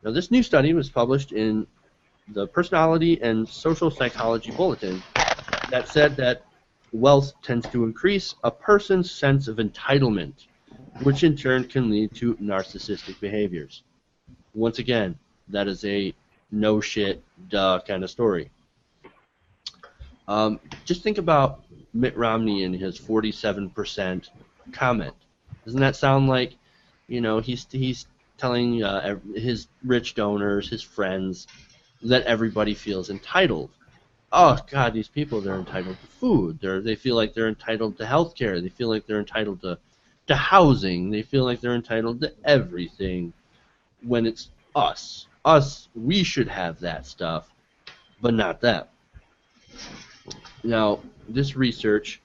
Now, this new study was published in the Personality and Social Psychology Bulletin that said that wealth tends to increase a person's sense of entitlement, which in turn can lead to narcissistic behaviors. Once again, that is a no shit, duh kind of story. Just think about Mitt Romney and his 47% comment. Doesn't that sound like, you know, he's telling his rich donors, his friends, that everybody feels entitled? Oh God, these people, they're entitled to food. They feel like they're entitled to health care. They feel like they're entitled to housing. They feel like they're entitled to everything. When it's us. Us, we should have that stuff, but not them. Now, this research,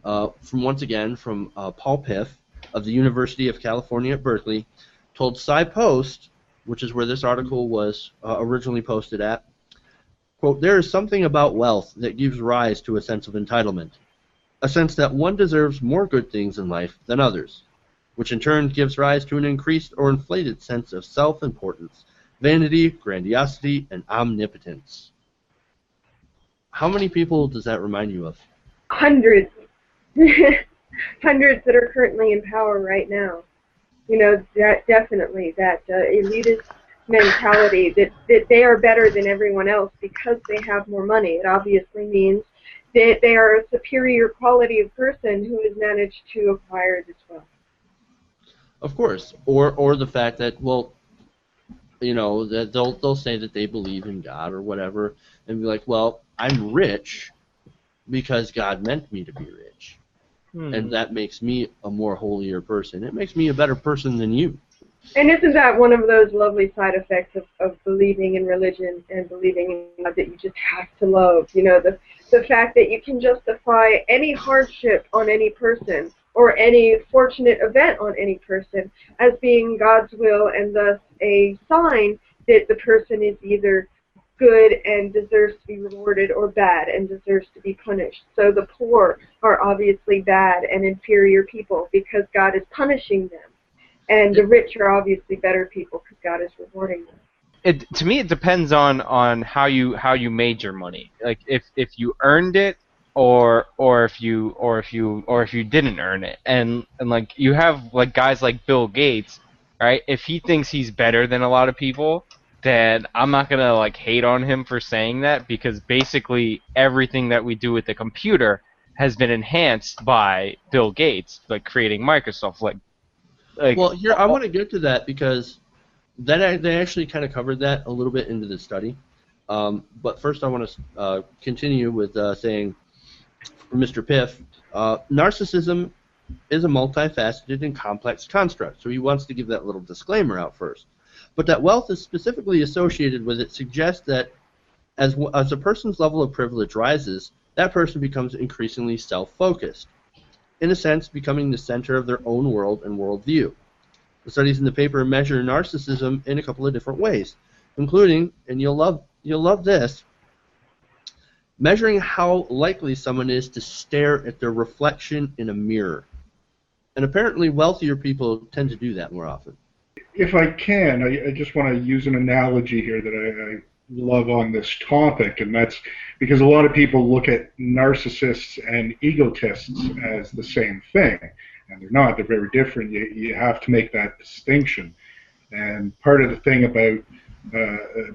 from Paul Piff of the University of California Berkeley, told SciPost, which is where this article was originally posted at, quote, "There is something about wealth that gives rise to a sense of entitlement, a sense that one deserves more good things in life than others, which in turn gives rise to an increased or inflated sense of self-importance, vanity, grandiosity, and omnipotence." How many people does that remind you of? Hundreds. Hundreds that are currently in power right now. You know, that definitely, that elitist mentality that they are better than everyone else because they have more money. It obviously means that they are a superior quality of person who has managed to acquire this wealth. Of course, or the fact that, well, you know, that they'll say that they believe in God or whatever, and be like, well, I'm rich because God meant me to be rich, and that makes me a more holier person. It makes me a better person than you. And isn't that one of those lovely side effects of believing in religion and believing in God that you just have to love? You know, the fact that you can justify any hardship on any person or any fortunate event on any person as being God's will, and thus a sign that the person is either good and deserves to be rewarded or bad and deserves to be punished. So the poor are obviously bad and inferior people because God is punishing them. And the rich are obviously better people because God is rewarding them. To me, it depends on how you made your money. Like if you earned it, or if you didn't earn it. And like you have like guys like Bill Gates, right? If he thinks he's better than a lot of people, then I'm not gonna like hate on him for saying that, because basically everything that we do with the computer has been enhanced by Bill Gates, like creating Microsoft. Well, here I want to get to that because they actually kind of covered that a little bit into the study. But first, I want to continue with saying, for Mr. Piff, narcissism is a multifaceted and complex construct. So he wants to give that little disclaimer out first. But that wealth is specifically associated with it suggests that as a person's level of privilege rises, that person becomes increasingly self-focused, in a sense becoming the center of their own world and worldview. The studies in the paper measure narcissism in a couple of different ways, including, and you'll love this, measuring how likely someone is to stare at their reflection in a mirror. And apparently wealthier people tend to do that more often. If I can, I just want to use an analogy here that I love on this topic, and that's because a lot of people look at narcissists and egotists as the same thing, and they're not. They're very different. You have to make that distinction. And part of the thing about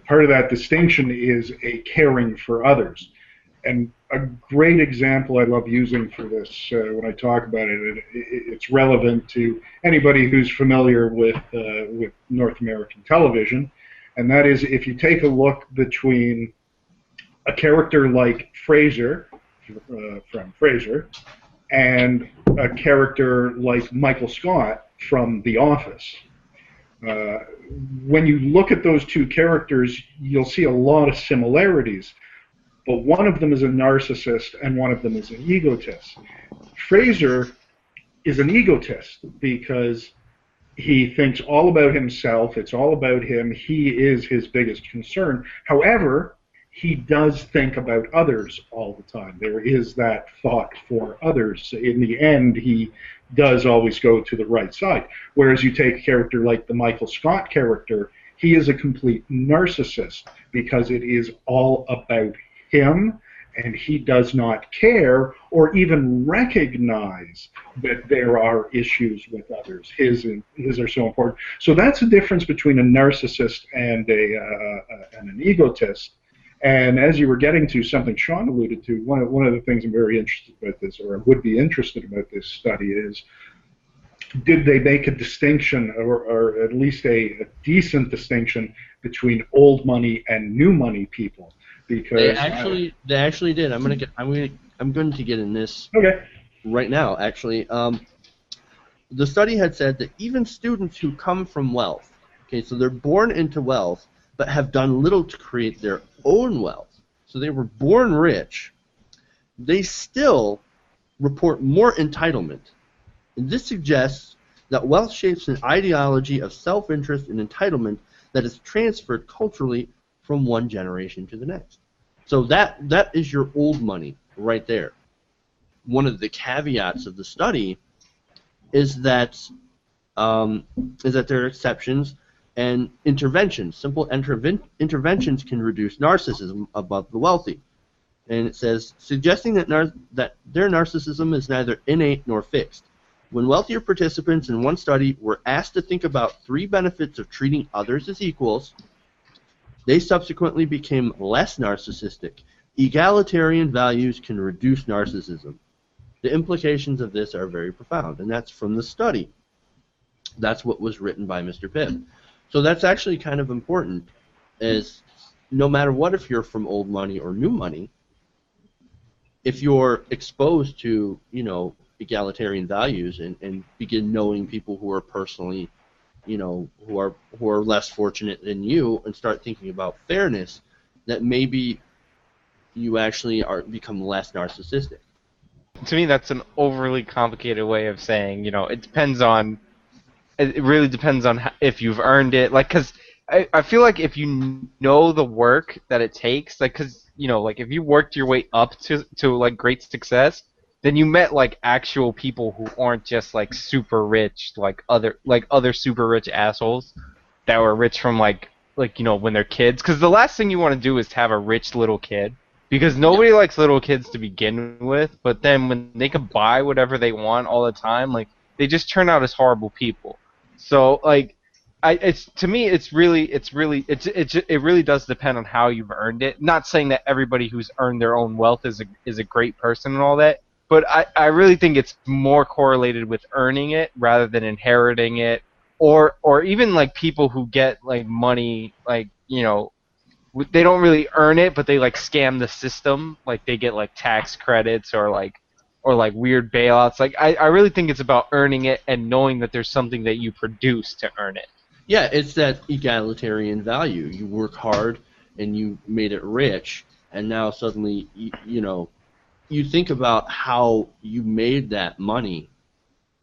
part of that distinction is a caring for others. And a great example I love using for this when I talk about it, it's relevant to anybody who's familiar with North American television, and that is if you take a look between a character like Frasier, from Frasier, and a character like Michael Scott from The Office. When you look at those two characters, you'll see a lot of similarities. But one of them is a narcissist and one of them is an egotist. Frasier is an egotist because he thinks all about himself. It's all about him. He is his biggest concern. However, he does think about others all the time. There is that thought for others. In the end, he does always go to the right side. Whereas you take a character like the Michael Scott character, he is a complete narcissist because it is all about him, and he does not care or even recognize that there are issues with others. His are so important. So that's the difference between a narcissist and an egotist. And as you were getting to something Sean alluded to, one of the things I'm very interested about this, or would be interested about this study, is did they make a distinction, or at least a decent distinction, between old money and new money people? Because they actually did. I'm going to get in this right now. Actually, the study had said that even students who come from wealth, okay, so they're born into wealth, but have done little to create their own wealth. So they were born rich. They still report more entitlement. And this suggests that wealth shapes an ideology of self-interest and entitlement that is transferred culturally from one generation to the next. So that is your old money right there. One of the caveats of the study is that there are exceptions and interventions. Simple interventions can reduce narcissism above the wealthy. And it says, suggesting that their narcissism is neither innate nor fixed. When wealthier participants in one study were asked to think about 3 benefits of treating others as equals, they subsequently became less narcissistic. Egalitarian values can reduce narcissism. The implications of this are very profound, and that's from the study. That's what was written by Mr. Piff. So that's actually kind of important, is no matter what, if you're from old money or new money, if you're exposed to, egalitarian values and begin knowing people who are personally, who are less fortunate than you, and start thinking about fairness, that maybe you actually become less narcissistic. To me, that's an overly complicated way of saying, it depends on. It really depends on if you've earned it. Like, because I feel like if you know the work that it takes, like, because like if you worked your way up to like great success, then you met like actual people who aren't just like super rich, like other super rich assholes that were rich from like when they're kids. Because the last thing you want to do is have a rich little kid, because nobody likes little kids to begin with. But then when they can buy whatever they want all the time, like they just turn out as horrible people. So like, to me, it really does depend on how you've earned it. Not saying that everybody who's earned their own wealth is a great person and all that, but I really think it's more correlated with earning it rather than inheriting it, or even like people who get like money, like they don't really earn it, but they like scam the system, like they get like tax credits or like weird bailouts. Like I really think it's about earning it and knowing that there's something that you produce to earn it. Yeah, it's that egalitarian value. You work hard and you made it rich, and now suddenly you think about how you made that money,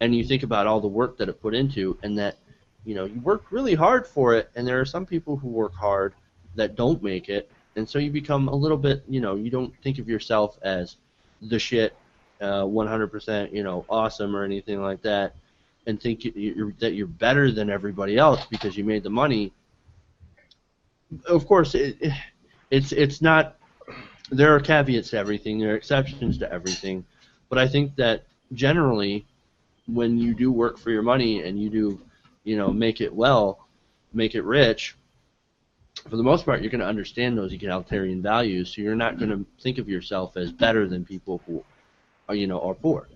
and you think about all the work that it put into, and that you worked really hard for it, and there are some people who work hard that don't make it, and so you become a little bit, you don't think of yourself as the shit, 100%, awesome or anything like that, and think that you're better than everybody else because you made the money. Of course, it's not. There are caveats to everything. There are exceptions to everything, but I think that generally, when you do work for your money and you do, make it well, make it rich, for the most part, you're going to understand those egalitarian values. So you're not going to think of yourself as better than people who are, are poor.